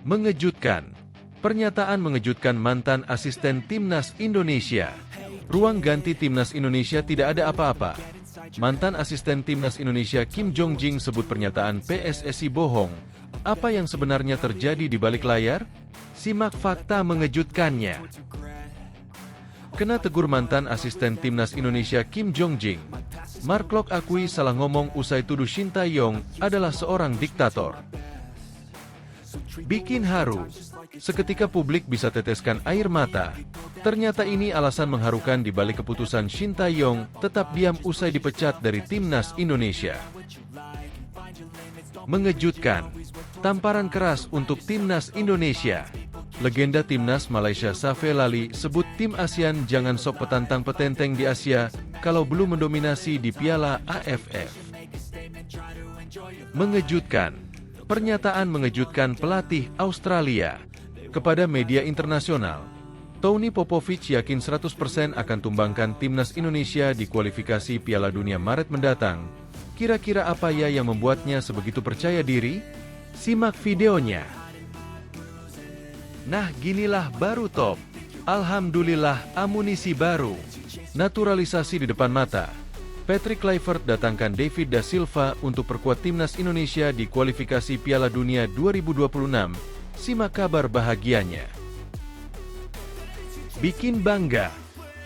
Mengejutkan. Pernyataan mengejutkan mantan asisten Timnas Indonesia. Ruang ganti Timnas Indonesia tidak ada apa-apa. Mantan asisten Timnas Indonesia Kim Jong-jing sebut pernyataan PSSI bohong. Apa yang sebenarnya terjadi di balik layar? Simak fakta mengejutkannya. Kena tegur mantan asisten Timnas Indonesia Kim Jong-jing. Mark Klok akui salah ngomong usai tuduh Shin Tae-yong adalah seorang diktator. Bikin haru. Seketika publik bisa teteskan air mata. Ternyata ini alasan mengharukan di balik keputusan Shin Tae-yong tetap diam usai dipecat dari Timnas Indonesia. Mengejutkan. Tamparan keras untuk Timnas Indonesia. Legenda Timnas Malaysia Safee Lali sebut tim ASEAN jangan sok petantang petenteng di Asia kalau belum mendominasi di Piala AFF. Mengejutkan. Pernyataan mengejutkan pelatih Australia. Kepada media internasional, Tony Popovich yakin 100% akan tumbangkan Timnas Indonesia di kualifikasi Piala Dunia Maret mendatang. Kira-kira apa ya yang membuatnya sebegitu percaya diri? Simak videonya. Nah, ginilah baru top. Alhamdulillah amunisi baru. Naturalisasi di depan mata. Patrick Kluivert datangkan David da Silva untuk perkuat Timnas Indonesia di kualifikasi Piala Dunia 2026. Simak kabar bahagianya. Bikin bangga.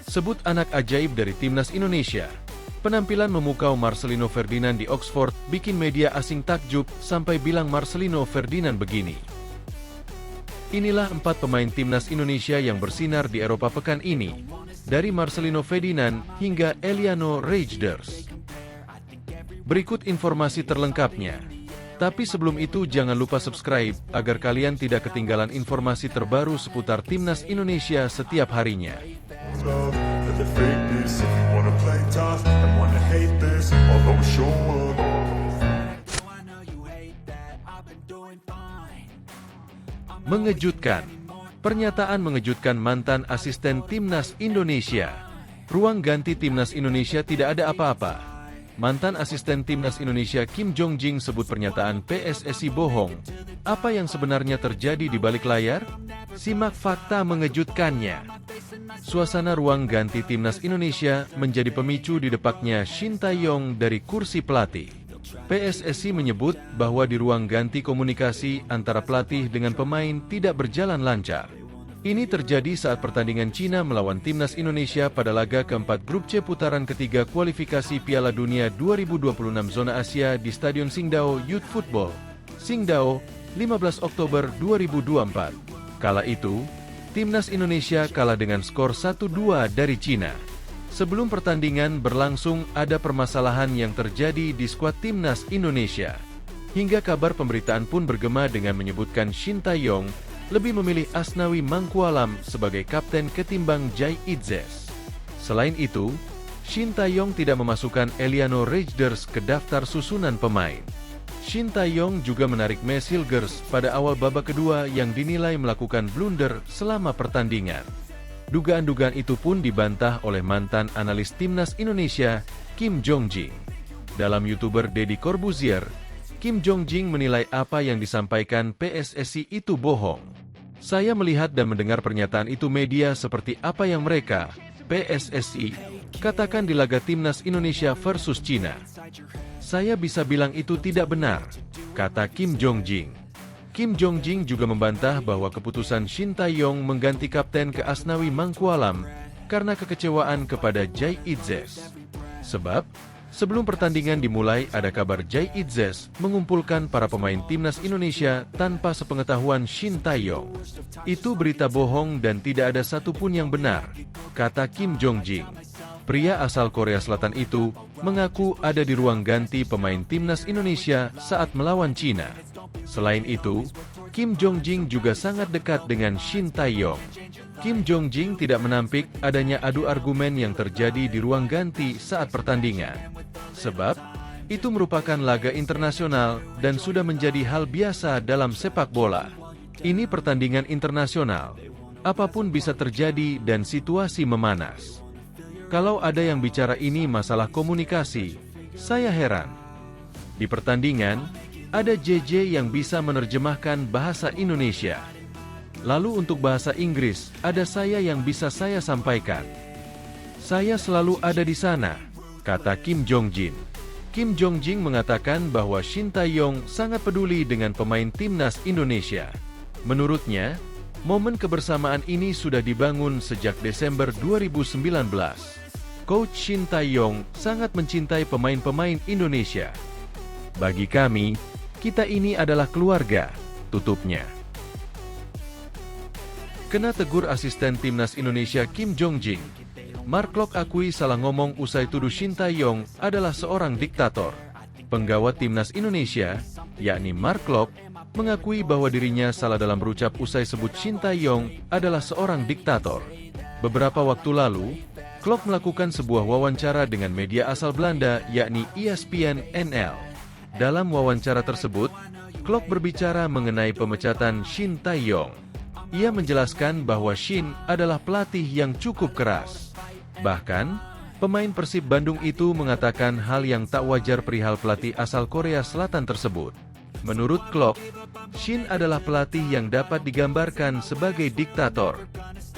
Sebut anak ajaib dari Timnas Indonesia. Penampilan memukau Marcelino Ferdinand di Oxford bikin media asing takjub sampai bilang Marcelino Ferdinand begini. Inilah 4 pemain Timnas Indonesia yang bersinar di Eropa pekan ini. Dari Marcelino Ferdinand hingga Eliano Reijnders. Berikut informasi terlengkapnya. Tapi sebelum itu jangan lupa subscribe agar kalian tidak ketinggalan informasi terbaru seputar Timnas Indonesia setiap harinya. Mengejutkan. Pernyataan mengejutkan mantan asisten Timnas Indonesia. Ruang ganti Timnas Indonesia tidak ada apa-apa. Mantan asisten Timnas Indonesia Kim Jong-jing sebut pernyataan PSSI bohong. Apa yang sebenarnya terjadi di balik layar? Simak fakta mengejutkannya. Suasana ruang ganti Timnas Indonesia menjadi pemicu didepaknya Shin Tae-yong dari kursi pelatih. PSSI menyebut bahwa di ruang ganti komunikasi antara pelatih dengan pemain tidak berjalan lancar. Ini terjadi saat pertandingan Cina melawan Timnas Indonesia pada laga keempat grup C putaran ketiga kualifikasi Piala Dunia 2026 zona Asia di Stadion Qingdao Youth Football, Qingdao, 15 Oktober 2024. Kala itu, Timnas Indonesia kalah dengan skor 1-2 dari Cina. Sebelum pertandingan berlangsung, ada permasalahan yang terjadi di skuad Timnas Indonesia. Hingga kabar pemberitaan pun bergema dengan menyebutkan Shin Tae-yong lebih memilih Asnawi Mangkualam sebagai kapten ketimbang Jai Itzes. Selain itu, Shin Tae-yong tidak memasukkan Eliano Reijnders ke daftar susunan pemain. Shin Tae-yong juga menarik Maes Hilgers pada awal babak kedua yang dinilai melakukan blunder selama pertandingan. Dugaan-dugaan itu pun dibantah oleh mantan analis Timnas Indonesia, Kim Jong-jing. Dalam YouTuber Deddy Corbuzier, Kim Jong-jing menilai apa yang disampaikan PSSI itu bohong. Saya melihat dan mendengar pernyataan itu media seperti apa yang mereka, PSSI, katakan di laga Timnas Indonesia versus Cina. Saya bisa bilang itu tidak benar, kata Kim Jong-jing. Kim Jong-jing juga membantah bahwa keputusan Shin Tae-yong mengganti kapten ke Asnawi Mangkualam karena kekecewaan kepada Jai Itzes. Sebab, sebelum pertandingan dimulai ada kabar Jai Itzes mengumpulkan para pemain Timnas Indonesia tanpa sepengetahuan Shin Tae-yong. Itu berita bohong dan tidak ada satupun yang benar, kata Kim Jong-jing. Pria asal Korea Selatan itu mengaku ada di ruang ganti pemain Timnas Indonesia saat melawan Cina. Selain itu, Kim Jong-jing juga sangat dekat dengan Shin Tae-yong. Kim Jong-jing tidak menampik adanya adu argumen yang terjadi di ruang ganti saat pertandingan. Sebab, itu merupakan laga internasional dan sudah menjadi hal biasa dalam sepak bola. Ini pertandingan internasional. Apapun bisa terjadi dan situasi memanas. Kalau ada yang bicara ini masalah komunikasi, saya heran. Di pertandingan, Ada JJ yang bisa menerjemahkan bahasa Indonesia. Lalu untuk bahasa Inggris, ada saya yang bisa saya sampaikan. Saya selalu ada di sana, kata Kim Jong-jin. Kim Jong-jin mengatakan bahwa Shin Tae-yong sangat peduli dengan pemain timnas Indonesia. Menurutnya, momen kebersamaan ini sudah dibangun sejak Desember 2019. Coach Shin Tae-yong sangat mencintai pemain-pemain Indonesia. Bagi kami, kita ini adalah keluarga, tutupnya. Kena tegur asisten timnas Indonesia Kim Jong-jin. Mark Klok akui salah ngomong usai tuduh Shin Tae-yong adalah seorang diktator. Penggawat timnas Indonesia, yakni Mark Klok, mengakui bahwa dirinya salah dalam berucap usai sebut Shin Tae-yong adalah seorang diktator. Beberapa waktu lalu, Klok melakukan sebuah wawancara dengan media asal Belanda, yakni ESPN NL. Dalam wawancara tersebut, Klok berbicara mengenai pemecatan Shin Tae-yong. Ia menjelaskan bahwa Shin adalah pelatih yang cukup keras. Bahkan, pemain Persib Bandung itu mengatakan hal yang tak wajar perihal pelatih asal Korea Selatan tersebut. Menurut Klok, Shin adalah pelatih yang dapat digambarkan sebagai diktator.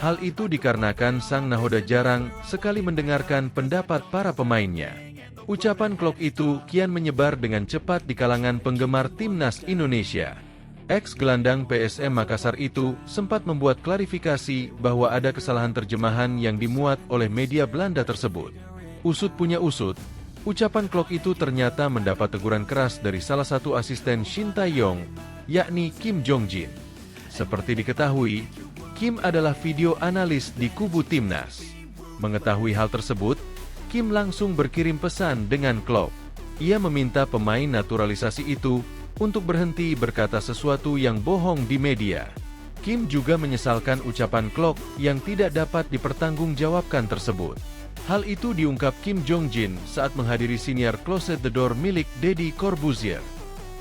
Hal itu dikarenakan sang nahoda jarang sekali mendengarkan pendapat para pemainnya. Ucapan Klok itu kian menyebar dengan cepat di kalangan penggemar timnas Indonesia. Ex-gelandang PSM Makassar itu sempat membuat klarifikasi bahwa ada kesalahan terjemahan yang dimuat oleh media Belanda tersebut. Usut punya usut, ucapan Klok itu ternyata mendapat teguran keras dari salah satu asisten Shin Tae-yong, yakni Kim Jong-jin. Seperti diketahui, Kim adalah video analis di kubu timnas. Mengetahui hal tersebut, Kim langsung berkirim pesan dengan Klok. Ia meminta pemain naturalisasi itu untuk berhenti berkata sesuatu yang bohong di media. Kim juga menyesalkan ucapan Klok yang tidak dapat dipertanggungjawabkan tersebut. Hal itu diungkap Kim Jong-jin saat menghadiri siniar Close the Door milik Deddy Corbuzier.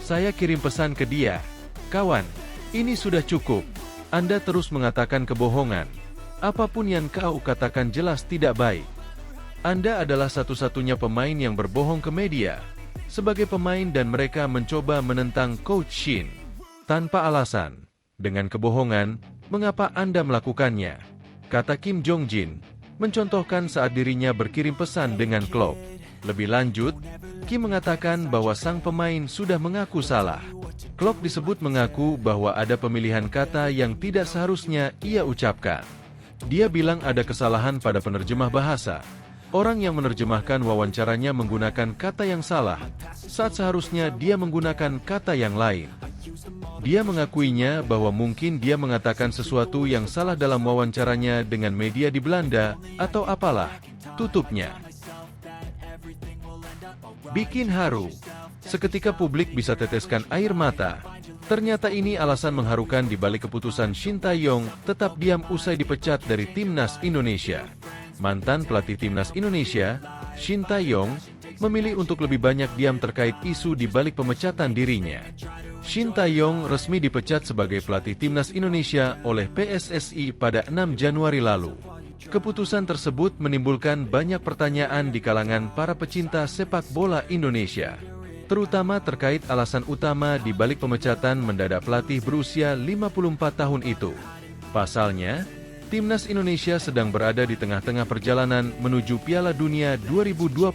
Saya kirim pesan ke dia, kawan, ini sudah cukup. Anda terus mengatakan kebohongan. Apapun yang kau katakan jelas tidak baik. Anda adalah satu-satunya pemain yang berbohong ke media. Sebagai pemain dan mereka mencoba menentang Coach Shin. Tanpa alasan. Dengan kebohongan, mengapa Anda melakukannya? Kata Kim Jong-jin, mencontohkan saat dirinya berkirim pesan dengan Klok. Lebih lanjut, Kim mengatakan bahwa sang pemain sudah mengaku salah. Klok disebut mengaku bahwa ada pemilihan kata yang tidak seharusnya ia ucapkan. Dia bilang ada kesalahan pada penerjemah bahasa. Orang yang menerjemahkan wawancaranya menggunakan kata yang salah, saat seharusnya dia menggunakan kata yang lain. Dia mengakuinya bahwa mungkin dia mengatakan sesuatu yang salah dalam wawancaranya dengan media di Belanda, atau apalah, tutupnya. Bikin haru. Seketika publik bisa teteskan air mata. Ternyata ini alasan mengharukan di balik keputusan Shin Tae-yong tetap diam usai dipecat dari timnas Indonesia. Mantan pelatih timnas Indonesia, Shin Tae-yong, memilih untuk lebih banyak diam terkait isu di balik pemecatan dirinya. Shin Tae-yong resmi dipecat sebagai pelatih timnas Indonesia oleh PSSI pada 6 Januari lalu. Keputusan tersebut menimbulkan banyak pertanyaan di kalangan para pecinta sepak bola Indonesia, terutama terkait alasan utama di balik pemecatan mendadak pelatih berusia 54 tahun itu. Pasalnya, Timnas Indonesia sedang berada di tengah-tengah perjalanan menuju Piala Dunia 2026.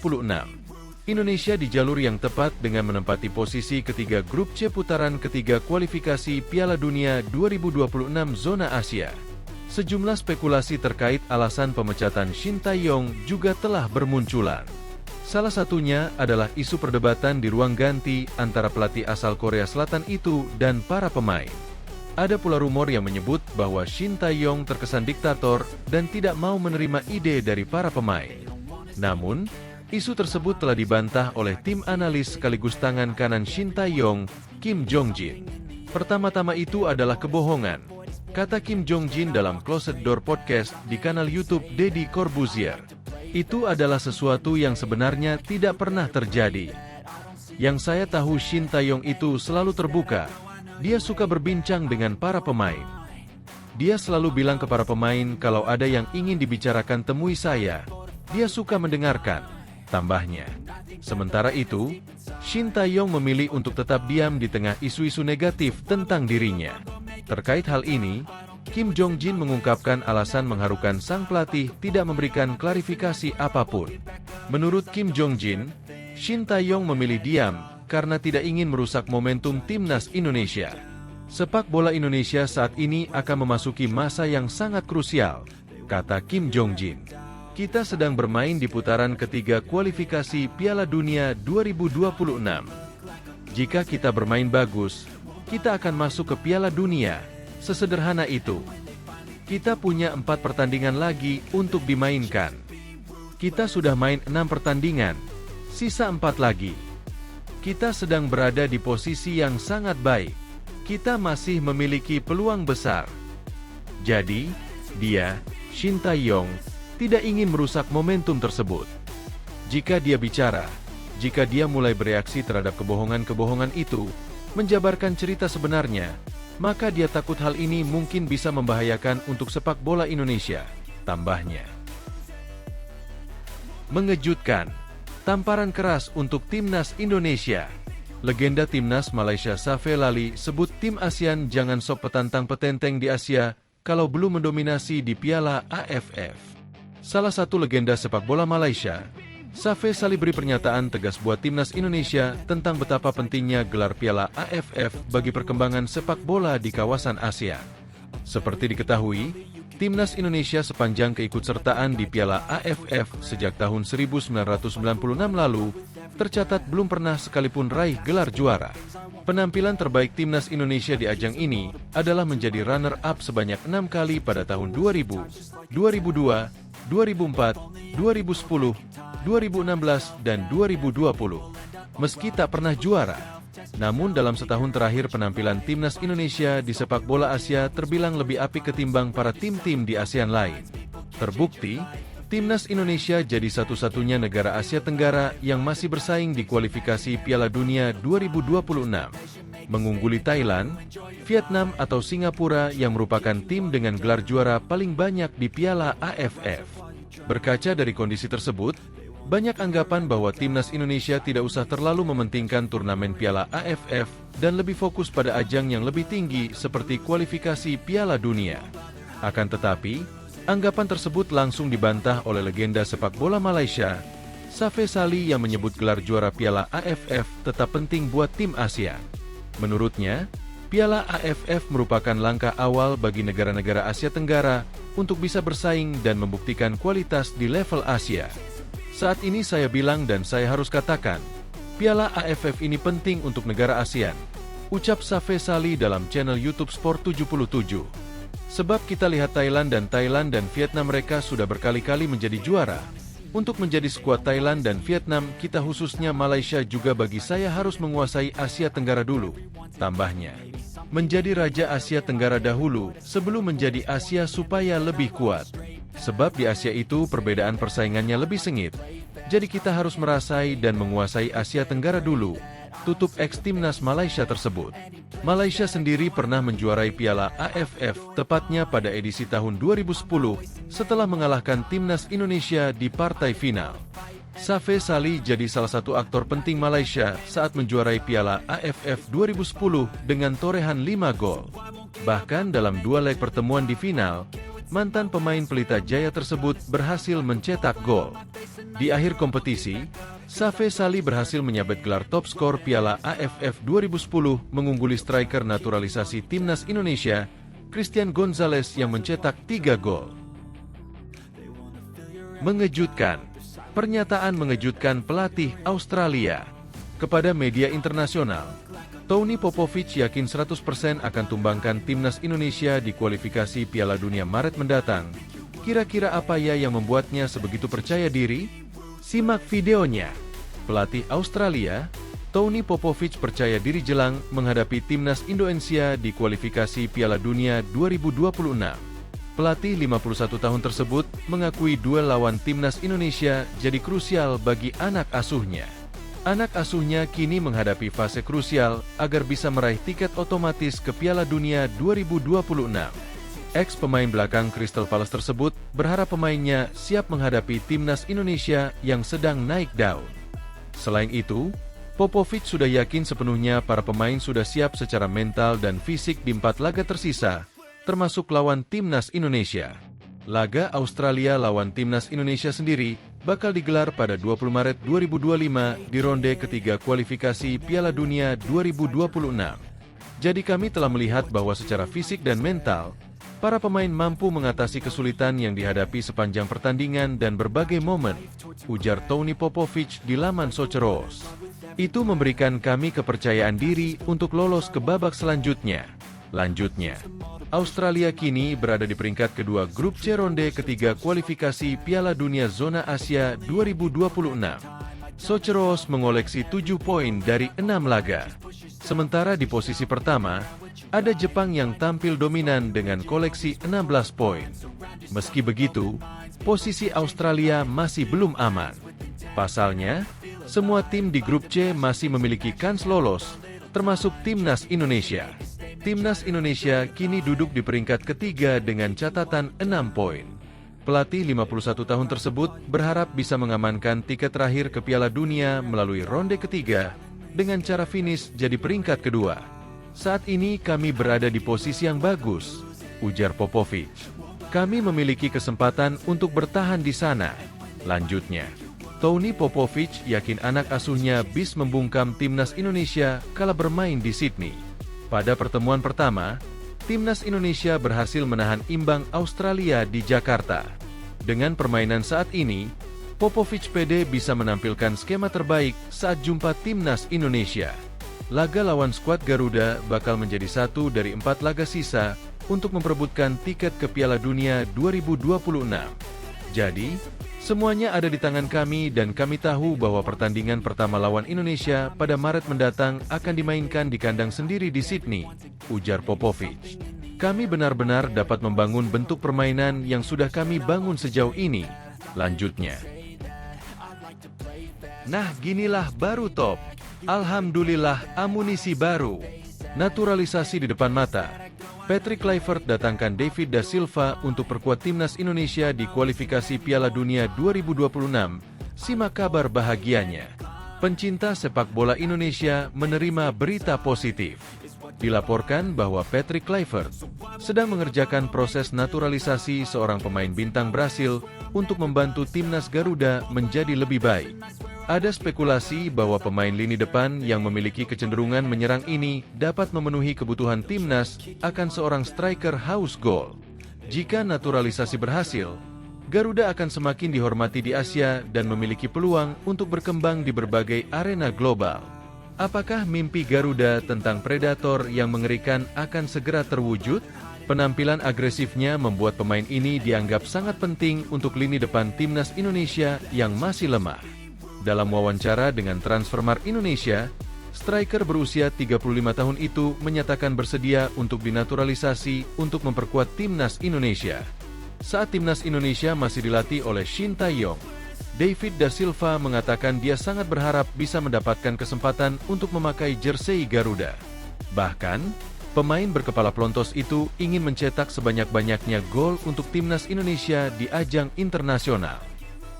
Indonesia di jalur yang tepat dengan menempati posisi ketiga grup C putaran ketiga kualifikasi Piala Dunia 2026 zona Asia. Sejumlah spekulasi terkait alasan pemecatan Shin Tae-yong juga telah bermunculan. Salah satunya adalah isu perdebatan di ruang ganti antara pelatih asal Korea Selatan itu dan para pemain. Ada pula rumor yang menyebut bahwa Shin Tae-yong terkesan diktator dan tidak mau menerima ide dari para pemain. Namun, isu tersebut telah dibantah oleh tim analis sekaligus tangan kanan Shin Tae-yong, Kim Jong-jin. Pertama-tama itu adalah kebohongan, kata Kim Jong-jin dalam Closed Door Podcast di kanal YouTube Deddy Corbuzier. Itu adalah sesuatu yang sebenarnya tidak pernah terjadi. Yang saya tahu Shin Tae-yong itu selalu terbuka. Dia suka berbincang dengan para pemain. Dia selalu bilang ke para pemain kalau ada yang ingin dibicarakan temui saya. Dia suka mendengarkan. tambahnya. Sementara itu, Shin Tae-yong memilih untuk tetap diam di tengah isu-isu negatif tentang dirinya. Terkait hal ini, Kim Jong-jin mengungkapkan alasan mengharukan sang pelatih tidak memberikan klarifikasi apapun. Menurut Kim Jong-jin, Shin Tae-yong memilih diam karena tidak ingin merusak momentum timnas Indonesia. Sepak bola Indonesia saat ini akan memasuki masa yang sangat krusial, kata Kim Jong-jin. Kita sedang bermain di putaran ketiga kualifikasi Piala Dunia 2026. Jika kita bermain bagus, kita akan masuk ke Piala Dunia. Sesederhana itu. Kita punya 4 pertandingan lagi untuk dimainkan. Kita sudah main 6 pertandingan, sisa 4 lagi. Kita sedang berada di posisi yang sangat baik. Kita masih memiliki peluang besar. Jadi, dia, Shin Tae-yong, tidak ingin merusak momentum tersebut. Jika dia bicara, jika dia mulai bereaksi terhadap kebohongan-kebohongan itu, menjabarkan cerita sebenarnya, maka dia takut hal ini mungkin bisa membahayakan untuk sepak bola Indonesia, tambahnya. Mengejutkan, tamparan keras untuk timnas Indonesia. Legenda timnas Malaysia Safee Lali sebut tim ASEAN jangan sok petantang petenteng di Asia kalau belum mendominasi di Piala AFF. Salah satu legenda sepak bola Malaysia, Safee Sali beri pernyataan tegas buat timnas Indonesia tentang betapa pentingnya gelar Piala AFF bagi perkembangan sepak bola di kawasan Asia. Seperti diketahui, timnas Indonesia sepanjang keikutsertaan di Piala AFF sejak tahun 1996 lalu, tercatat belum pernah sekalipun raih gelar juara. Penampilan terbaik timnas Indonesia di ajang ini adalah menjadi runner-up sebanyak 6 kali pada tahun 2000, 2002, 2004, 2010, 2016, dan 2020. Meski tak pernah juara, namun dalam setahun terakhir penampilan timnas Indonesia di sepak bola Asia terbilang lebih apik ketimbang para tim-tim di ASEAN lain. Terbukti, timnas Indonesia jadi satu-satunya negara Asia Tenggara yang masih bersaing di kualifikasi Piala Dunia 2026, mengungguli Thailand, Vietnam atau Singapura yang merupakan tim dengan gelar juara paling banyak di Piala AFF. Berkaca dari kondisi tersebut, banyak anggapan bahwa timnas Indonesia tidak usah terlalu mementingkan turnamen Piala AFF dan lebih fokus pada ajang yang lebih tinggi seperti kualifikasi Piala Dunia. Akan tetapi, anggapan tersebut langsung dibantah oleh legenda sepak bola Malaysia, Safee Sali, yang menyebut gelar juara Piala AFF tetap penting buat tim Asia. Menurutnya, Piala AFF merupakan langkah awal bagi negara-negara Asia Tenggara untuk bisa bersaing dan membuktikan kualitas di level Asia. Saat ini saya bilang dan saya harus katakan, Piala AFF ini penting untuk negara ASEAN, ucap Safee Sali dalam channel YouTube Sport 77. Sebab kita lihat Thailand dan Vietnam, mereka sudah berkali-kali menjadi juara. Untuk menjadi skuad Thailand dan Vietnam, kita khususnya Malaysia juga bagi saya harus menguasai Asia Tenggara dulu, tambahnya. Menjadi Raja Asia Tenggara dahulu sebelum menjadi Asia supaya lebih kuat. Sebab di Asia itu perbedaan persaingannya lebih sengit. Jadi kita harus merasai dan menguasai Asia Tenggara dulu, tutup ex-timnas Malaysia tersebut. Malaysia sendiri pernah menjuarai Piala AFF tepatnya pada edisi tahun 2010 setelah mengalahkan timnas Indonesia di partai final. Safee Sali jadi salah satu aktor penting Malaysia saat menjuarai Piala AFF 2010 dengan torehan 5 gol. Bahkan dalam 2 leg pertemuan di final, mantan pemain Pelita Jaya tersebut berhasil mencetak gol. Di akhir kompetisi, Safee Sali berhasil menyabet gelar top skor Piala AFF 2010 mengungguli striker naturalisasi timnas Indonesia, Christian Gonzalez, yang mencetak 3 gol. Mengejutkan. Pernyataan mengejutkan pelatih Australia. Kepada media internasional, Tony Popovich yakin 100% akan tumbangkan timnas Indonesia di kualifikasi Piala Dunia Maret mendatang. Kira-kira apa ya yang membuatnya sebegitu percaya diri? Simak videonya. Pelatih Australia, Tony Popovich, percaya diri jelang menghadapi timnas Indonesia di kualifikasi Piala Dunia 2026. Pelatih 51 tahun tersebut mengakui duel lawan timnas Indonesia jadi krusial bagi anak asuhnya. Anak asuhnya kini menghadapi fase krusial agar bisa meraih tiket otomatis ke Piala Dunia 2026. Ex-pemain belakang Crystal Palace tersebut berharap pemainnya siap menghadapi timnas Indonesia yang sedang naik daun. Selain itu, Popovic sudah yakin sepenuhnya para pemain sudah siap secara mental dan fisik di 4 laga tersisa, termasuk lawan timnas Indonesia. Laga Australia lawan timnas Indonesia sendiri bakal digelar pada 20 Maret 2025 di ronde ketiga kualifikasi Piala Dunia 2026. Jadi kami telah melihat bahwa secara fisik dan mental, para pemain mampu mengatasi kesulitan yang dihadapi sepanjang pertandingan dan berbagai momen, ujar Tony Popovic di laman Socceroos. Itu memberikan kami kepercayaan diri untuk lolos ke babak selanjutnya. Lanjutnya, Australia kini berada di peringkat kedua grup C ronde ketiga kualifikasi Piala Dunia Zona Asia 2026. Socceroos mengoleksi 7 poin dari 6 laga. Sementara di posisi pertama, ada Jepang yang tampil dominan dengan koleksi 16 poin. Meski begitu, posisi Australia masih belum aman. Pasalnya, semua tim di grup C masih memiliki kans lolos, termasuk timnas Indonesia. Timnas Indonesia kini duduk di peringkat ketiga dengan catatan 6 poin. Pelatih 51 tahun tersebut berharap bisa mengamankan tiket terakhir ke Piala Dunia melalui ronde ketiga dengan cara finish jadi peringkat kedua. Saat ini kami berada di posisi yang bagus, ujar Popovic. Kami memiliki kesempatan untuk bertahan di sana. Lanjutnya, Tony Popovic yakin anak asuhnya bisa membungkam timnas Indonesia kala bermain di Sydney. Pada pertemuan pertama, timnas Indonesia berhasil menahan imbang Australia di Jakarta. Dengan permainan saat ini, Popovic pede bisa menampilkan skema terbaik saat jumpa timnas Indonesia. Laga lawan skuad Garuda bakal menjadi satu dari 4 laga sisa untuk memperebutkan tiket ke Piala Dunia 2026. Jadi, semuanya ada di tangan kami dan kami tahu bahwa pertandingan pertama lawan Indonesia pada Maret mendatang akan dimainkan di kandang sendiri di Sydney, ujar Popovic. Kami benar-benar dapat membangun bentuk permainan yang sudah kami bangun sejauh ini, lanjutnya. Nah, ginilah baru top. Alhamdulillah amunisi baru. Naturalisasi di depan mata. Patrick Kluivert datangkan David da Silva untuk perkuat timnas Indonesia di kualifikasi Piala Dunia 2026. Simak kabar bahagianya. Pencinta sepak bola Indonesia menerima berita positif. Dilaporkan bahwa Patrick Kluivert sedang mengerjakan proses naturalisasi seorang pemain bintang Brasil untuk membantu timnas Garuda menjadi lebih baik. Ada spekulasi bahwa pemain lini depan yang memiliki kecenderungan menyerang ini dapat memenuhi kebutuhan timnas akan seorang striker haus gol. Jika naturalisasi berhasil, Garuda akan semakin dihormati di Asia dan memiliki peluang untuk berkembang di berbagai arena global. Apakah mimpi Garuda tentang predator yang mengerikan akan segera terwujud? Penampilan agresifnya membuat pemain ini dianggap sangat penting untuk lini depan timnas Indonesia yang masih lemah. Dalam wawancara dengan Transfermarkt Indonesia, striker berusia 35 tahun itu menyatakan bersedia untuk dinaturalisasi untuk memperkuat timnas Indonesia. Saat timnas Indonesia masih dilatih oleh Shin Tae-yong, David da Silva mengatakan dia sangat berharap bisa mendapatkan kesempatan untuk memakai jersey Garuda. Bahkan, pemain berkepala pelontos itu ingin mencetak sebanyak-banyaknya gol untuk timnas Indonesia di ajang internasional.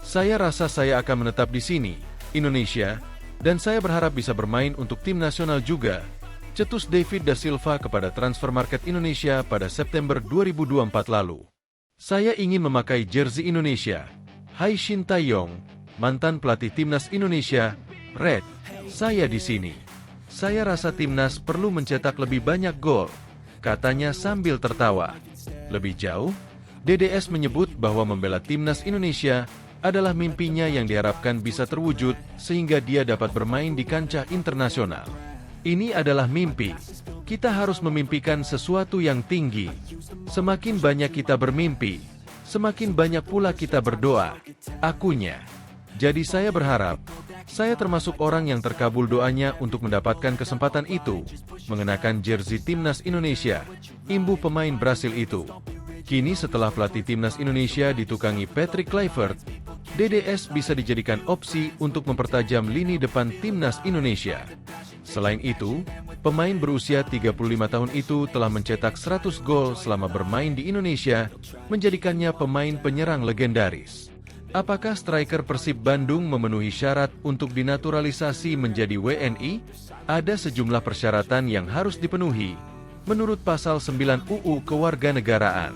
Saya rasa saya akan menetap di sini, Indonesia, dan saya berharap bisa bermain untuk tim nasional juga, cetus David da Silva kepada Transfermarkt Indonesia pada September 2024 lalu. Saya ingin memakai jersey Indonesia. Hai Shin Tae-yong, mantan pelatih timnas Indonesia, Red, saya di sini. Saya rasa timnas perlu mencetak lebih banyak gol, katanya sambil tertawa. Lebih jauh, DDS menyebut bahwa membela timnas Indonesia adalah mimpinya yang diharapkan bisa terwujud sehingga dia dapat bermain di kancah internasional. Ini adalah mimpi. Kita harus memimpikan sesuatu yang tinggi. Semakin banyak kita bermimpi, semakin banyak pula kita berdoa. Akunya. Jadi saya berharap, saya termasuk orang yang terkabul doanya untuk mendapatkan kesempatan itu, mengenakan jersey timnas Indonesia, imbu pemain Brasil itu. Kini setelah pelatih timnas Indonesia ditukangi Patrick Kluivert, DDS bisa dijadikan opsi untuk mempertajam lini depan timnas Indonesia. Selain itu, pemain berusia 35 tahun itu telah mencetak 100 gol selama bermain di Indonesia, menjadikannya pemain penyerang legendaris. Apakah striker Persib Bandung memenuhi syarat untuk dinaturalisasi menjadi WNI? Ada sejumlah persyaratan yang harus dipenuhi, menurut pasal 9 UU Kewarganegaraan.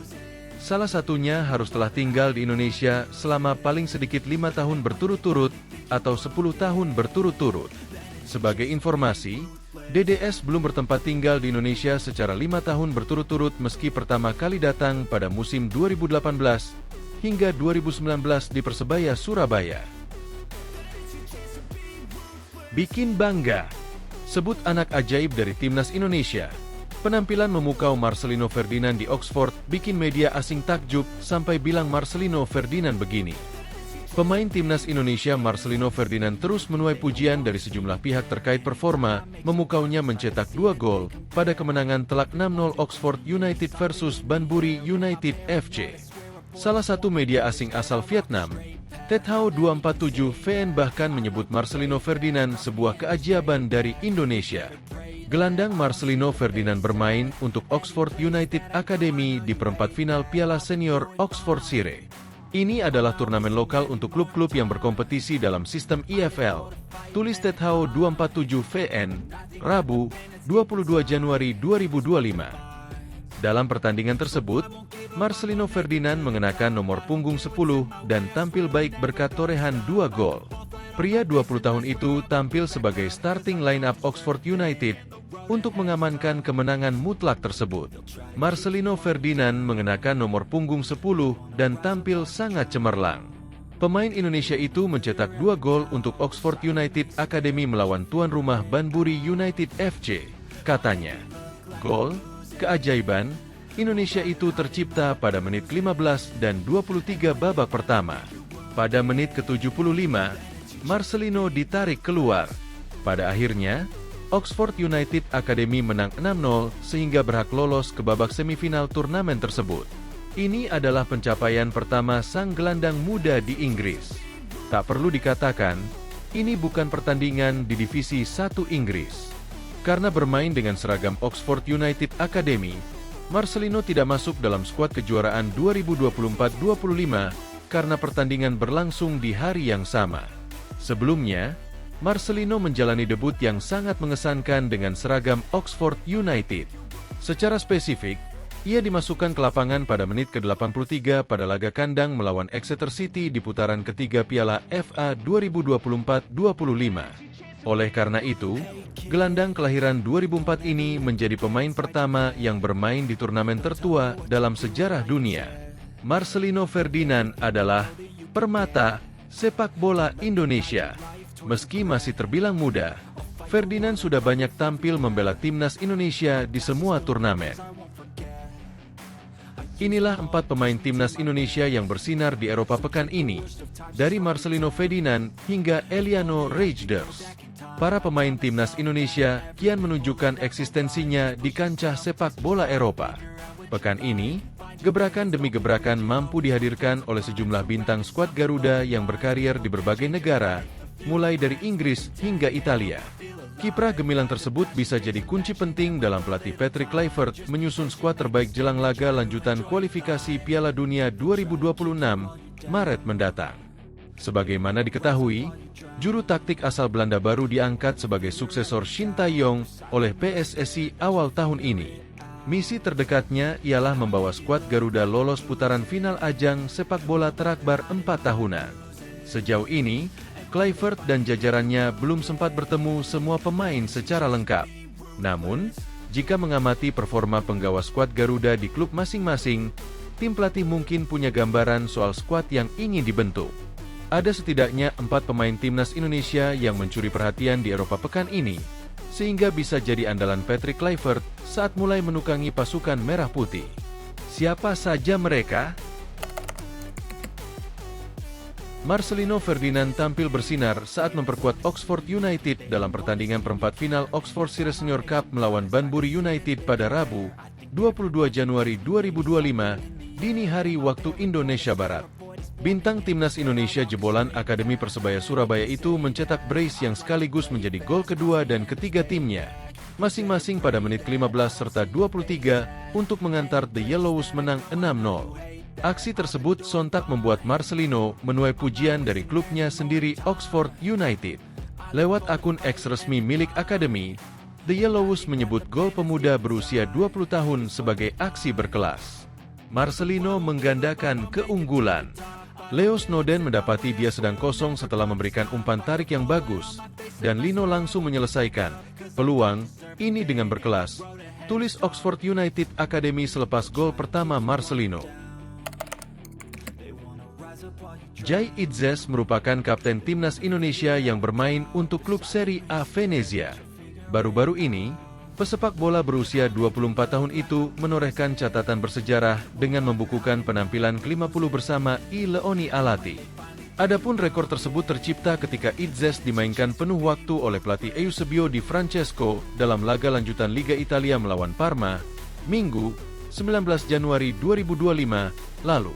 Salah satunya harus telah tinggal di Indonesia selama paling sedikit 5 tahun berturut-turut atau 10 tahun berturut-turut. Sebagai informasi, DDS belum bertempat tinggal di Indonesia secara 5 tahun berturut-turut meski pertama kali datang pada musim 2018 hingga 2019 di Persebaya Surabaya. Bikin bangga. Sebut anak ajaib dari Timnas Indonesia. Penampilan memukau Marcelino Ferdinand di Oxford bikin media asing takjub sampai bilang Marcelino Ferdinand begini. Pemain Timnas Indonesia Marcelino Ferdinand terus menuai pujian dari sejumlah pihak terkait performa, memukaunya mencetak 2 gol pada kemenangan telak 6-0 Oxford United versus Banbury United FC. Salah satu media asing asal Vietnam, Tethao 247 VN bahkan menyebut Marcelino Ferdinand sebuah keajaiban dari Indonesia. Gelandang Marcelino Ferdinand bermain untuk Oxford United Academy di perempat final Piala Senior Oxfordshire. Ini adalah turnamen lokal untuk klub-klub yang berkompetisi dalam sistem EFL. Tulis Tethao 247 VN, Rabu, 22 Januari 2025. Dalam pertandingan tersebut, Marcelino Ferdinand mengenakan nomor punggung 10 dan tampil baik berkat torehan 2 gol. Pria 20 tahun itu tampil sebagai starting line-up Oxford United untuk mengamankan kemenangan mutlak tersebut. Marcelino Ferdinand mengenakan nomor punggung 10 dan tampil sangat cemerlang. Pemain Indonesia itu mencetak 2 gol untuk Oxford United Academy melawan tuan rumah Banbury United FC. Katanya, "Gol, keajaiban, Indonesia itu tercipta pada menit 15 dan 23 babak pertama. Pada menit ke-75, Marcelino ditarik keluar. Pada akhirnya, Oxford United Academy menang 6-0 sehingga berhak lolos ke babak semifinal turnamen tersebut. Ini adalah pencapaian pertama sang gelandang muda di Inggris. Tak perlu dikatakan, ini bukan pertandingan di divisi 1 Inggris. Karena bermain dengan seragam Oxford United Academy, Marcelino tidak masuk dalam skuad kejuaraan 2024-25 karena pertandingan berlangsung di hari yang sama. Sebelumnya, Marcelino menjalani debut yang sangat mengesankan dengan seragam Oxford United. Secara spesifik, ia dimasukkan ke lapangan pada menit ke-83 pada laga kandang melawan Exeter City di putaran ketiga Piala FA 2024-25. Oleh karena itu, gelandang kelahiran 2004 ini menjadi pemain pertama yang bermain di turnamen tertua dalam sejarah dunia. Marcelino Ferdinand adalah permata sepak bola Indonesia. Meski masih terbilang muda, Ferdinand sudah banyak tampil membela timnas Indonesia di semua turnamen. Inilah 4 pemain timnas Indonesia yang bersinar di Eropa pekan ini, dari Marcelino Ferdinand hingga Eliano Reijnders. Para pemain timnas Indonesia kian menunjukkan eksistensinya di kancah sepak bola Eropa. Pekan ini, gebrakan demi gebrakan mampu dihadirkan oleh sejumlah bintang skuad Garuda yang berkarier di berbagai negara, mulai dari Inggris hingga Italia. Kiprah gemilang tersebut bisa jadi kunci penting dalam pelatih Patrick Kluivert menyusun skuad terbaik jelang laga lanjutan kualifikasi Piala Dunia 2026 Maret mendatang. Sebagaimana diketahui, juru taktik asal Belanda baru diangkat sebagai suksesor Shin Tae-yong oleh PSSI awal tahun ini. Misi terdekatnya ialah membawa skuad Garuda lolos putaran final ajang sepak bola terakbar 4 tahunan. Sejauh ini, Kluivert dan jajarannya belum sempat bertemu semua pemain secara lengkap. Namun, jika mengamati performa penggawa skuad Garuda di klub masing-masing, tim pelatih mungkin punya gambaran soal skuad yang ingin dibentuk. Ada setidaknya 4 pemain timnas Indonesia yang mencuri perhatian di Eropa pekan ini, sehingga bisa jadi andalan Patrick Kluivert saat mulai menukangi pasukan merah putih. Siapa saja mereka? Marcelino Ferdinand tampil bersinar saat memperkuat Oxford United dalam pertandingan perempat final Oxfordshire Senior Cup melawan Banbury United pada Rabu, 22 Januari 2025, dini hari waktu Indonesia Barat. Bintang timnas Indonesia jebolan Akademi Persebaya Surabaya itu mencetak brace yang sekaligus menjadi gol kedua dan ketiga timnya, masing-masing pada menit ke-15 serta 23, untuk mengantar The Yellows menang 6-0. Aksi tersebut sontak membuat Marcelino menuai pujian dari klubnya sendiri Oxford United. Lewat akun X resmi milik Akademi, The Yellows menyebut gol pemuda berusia 20 tahun sebagai aksi berkelas. Marcelino menggandakan keunggulan. Leo Snowden mendapati dia sedang kosong setelah memberikan umpan tarik yang bagus, dan Lino langsung menyelesaikan peluang ini dengan berkelas, tulis Oxford United Academy selepas gol pertama Marcelino. Jai Itzes merupakan kapten timnas Indonesia yang bermain untuk klub Serie A Venezia. Baru-baru ini, pesepak bola berusia 24 tahun itu menorehkan catatan bersejarah dengan membukukan penampilan ke-50 bersama I Leoni Alati. Adapun rekor tersebut tercipta ketika Itzes dimainkan penuh waktu oleh pelatih Eusebio Di Francesco dalam laga lanjutan Liga Italia melawan Parma, Minggu, 19 Januari 2025 lalu.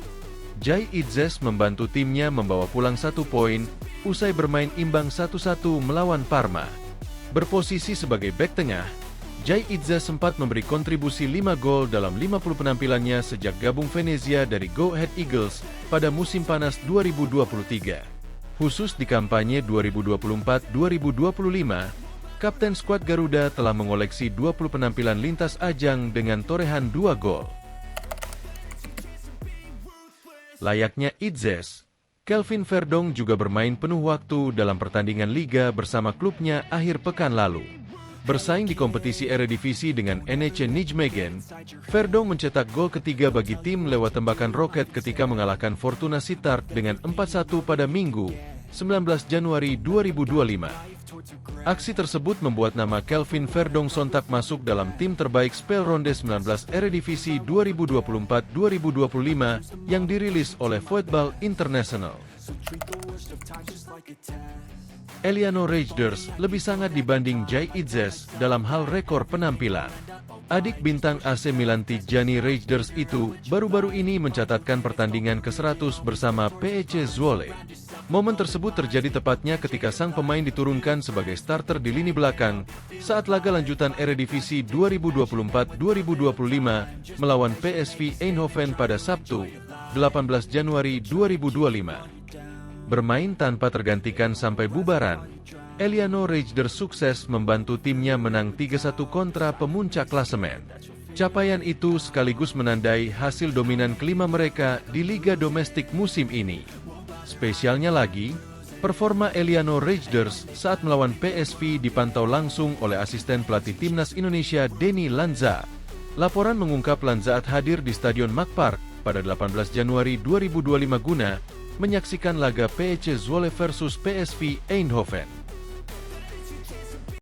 Jai Itzes membantu timnya membawa pulang 1 poin usai bermain imbang 1-1 melawan Parma. Berposisi sebagai bek tengah, Jai Itzes sempat memberi kontribusi 5 gol dalam 50 penampilannya sejak gabung Venezia dari Go Ahead Eagles pada musim panas 2023. Khusus di kampanye 2024-2025, Kapten skuad Garuda telah mengoleksi 20 penampilan lintas ajang dengan torehan 2 gol. Layaknya Itzes, Kelvin Verdong juga bermain penuh waktu dalam pertandingan Liga bersama klubnya akhir pekan lalu. Bersaing di kompetisi Eredivisie dengan NEC Nijmegen, Verdong mencetak gol ketiga bagi tim lewat tembakan roket ketika mengalahkan Fortuna Sittard dengan 4-1 pada Minggu, 19 Januari 2025. Aksi tersebut membuat nama Kelvin Verdong sontak masuk dalam tim terbaik Speelronde 19 Eredivisie 2024-2025 yang dirilis oleh Voetbal International. Eliano Reijnders lebih sangat dibanding Jai Itzes dalam hal rekor penampilan. Adik bintang AC Milan Tijani Reijnders itu baru-baru ini mencatatkan pertandingan ke-100 bersama PEC Zwolle. Momen tersebut terjadi tepatnya ketika sang pemain diturunkan sebagai starter di lini belakang saat laga lanjutan Eredivisie 2024-2025 melawan PSV Eindhoven pada Sabtu, 18 Januari 2025. Bermain tanpa tergantikan sampai bubaran, Eliano Reijnders sukses membantu timnya menang 3-1 kontra pemuncak klasemen. Capaian itu sekaligus menandai hasil dominan kelima mereka di liga domestik musim ini. Spesialnya lagi, performa Eliano Reijnders saat melawan PSV dipantau langsung oleh asisten pelatih timnas Indonesia Denny Lanza. Laporan mengungkap Lanzaat hadir di Stadion Makpark pada 18 Januari 2025 guna menyaksikan laga PEC Zwolle versus PSV Eindhoven.